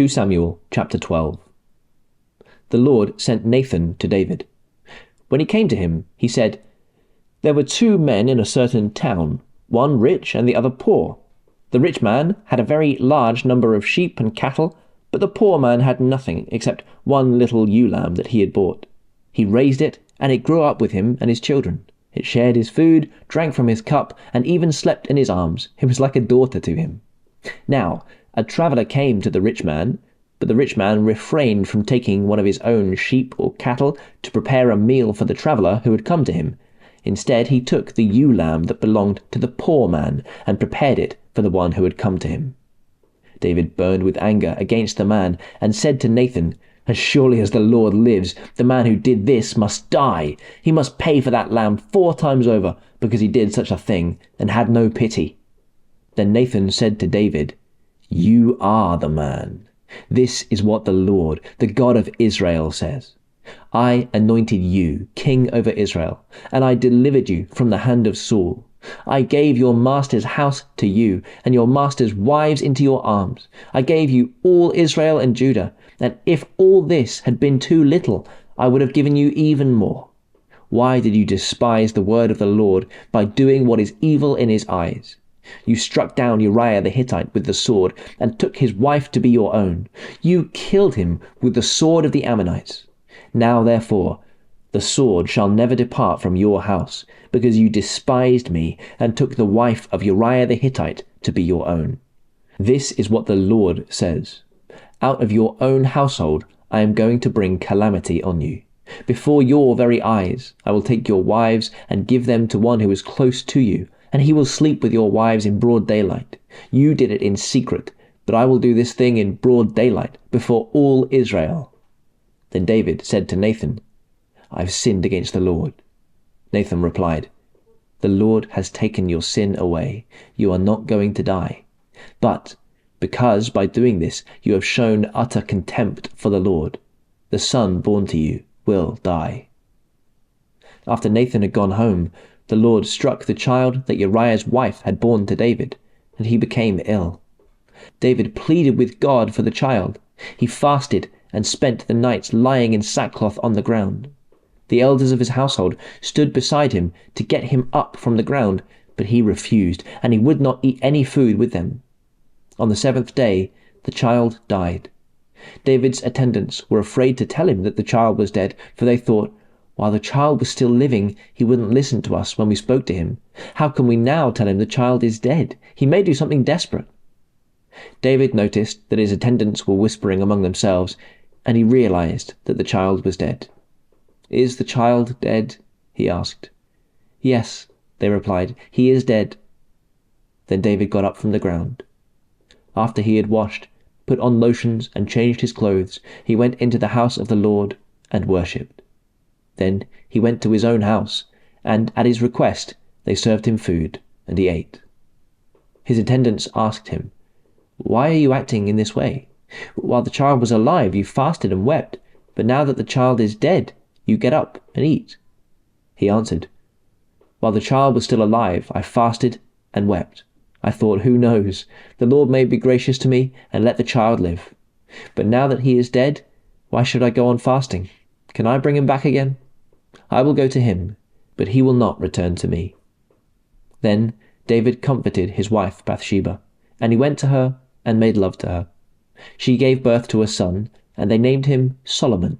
2 Samuel chapter 12. The Lord sent Nathan to David. When he came to him, he said, "There were 2 men in a certain town, one rich and the other poor. The rich man had a very large number of sheep and cattle, but the poor man had nothing except one little ewe lamb that he had bought. He raised it, and it grew up with him and his children. It shared his food, drank from his cup, and even slept in his arms. It was like a daughter to him. Now a traveller came to the rich man, but the rich man refrained from taking one of his own sheep or cattle to prepare a meal for the traveller who had come to him. Instead, he took the ewe lamb that belonged to the poor man and prepared it for the one who had come to him." David burned with anger against the man and said to Nathan, "As surely as the Lord lives, the man who did this must die. He must pay for that lamb 4 times over, because he did such a thing and had no pity." Then Nathan said to David, "You are the man. This is what the Lord, the God of Israel, says. I anointed you king over Israel, and I delivered you from the hand of Saul. I gave your master's house to you, and your master's wives into your arms. I gave you all Israel and Judah, and if all this had been too little, I would have given you even more. Why did you despise the word of the Lord by doing what is evil in his eyes? You struck down Uriah the Hittite with the sword, and took his wife to be your own. You killed him with the sword of the Ammonites. Now therefore, the sword shall never depart from your house, because you despised me and took the wife of Uriah the Hittite to be your own. This is what the Lord says. Out of your own household I am going to bring calamity on you. Before your very eyes I will take your wives and give them to one who is close to you, and he will sleep with your wives in broad daylight. You did it in secret, but I will do this thing in broad daylight before all Israel." Then David said to Nathan, "I've sinned against the Lord." Nathan replied, "The Lord has taken your sin away. You are not going to die. But because by doing this you have shown utter contempt for the Lord, the son born to you will die." After Nathan had gone home, the Lord struck the child that Uriah's wife had borne to David, and he became ill. David pleaded with God for the child. He fasted and spent the nights lying in sackcloth on the ground. The elders of his household stood beside him to get him up from the ground, but he refused, and he would not eat any food with them. On the 7th day, the child died. David's attendants were afraid to tell him that the child was dead, for they thought, "While the child was still living, he wouldn't listen to us when we spoke to him. How can we now tell him the child is dead? He may do something desperate." David noticed that his attendants were whispering among themselves, and he realized that the child was dead. "Is the child dead?" he asked. "Yes," they replied, "he is dead." Then David got up from the ground. After he had washed, put on lotions, and changed his clothes, he went into the house of the Lord and worshipped. Then he went to his own house, and at his request they served him food, and he ate. His attendants asked him, "Why are you acting in this way? While the child was alive, you fasted and wept, but now that the child is dead, you get up and eat." He answered, "While the child was still alive, I fasted and wept. I thought, who knows? The Lord may be gracious to me and let the child live. But now that he is dead, why should I go on fasting? Can I bring him back again? I will go to him, but he will not return to me." Then David comforted his wife Bathsheba, and he went to her and made love to her. She gave birth to a son, and they named him Solomon.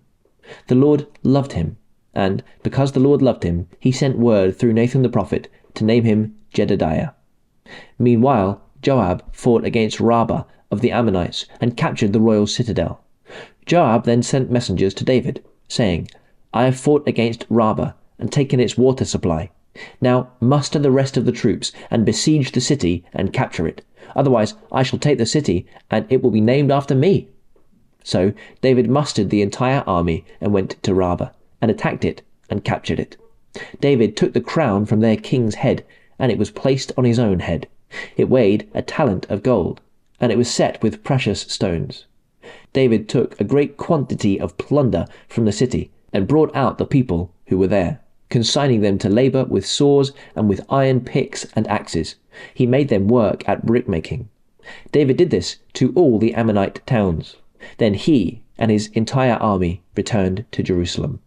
The Lord loved him, and because the Lord loved him, he sent word through Nathan the prophet to name him Jedediah. Meanwhile, Joab fought against Rabbah of the Ammonites and captured the royal citadel. Joab then sent messengers to David, saying, "I have fought against Rabbah and taken its water supply. Now muster the rest of the troops and besiege the city and capture it. Otherwise I shall take the city, and it will be named after me." So David mustered the entire army and went to Rabbah, and attacked it and captured it. David took the crown from their king's head, and it was placed on his own head. It weighed a talent of gold, and it was set with precious stones. David took a great quantity of plunder from the city, and brought out the people who were there, consigning them to labor with saws and with iron picks and axes. He made them work at brickmaking. David did this to all the Ammonite towns. Then he and his entire army returned to Jerusalem.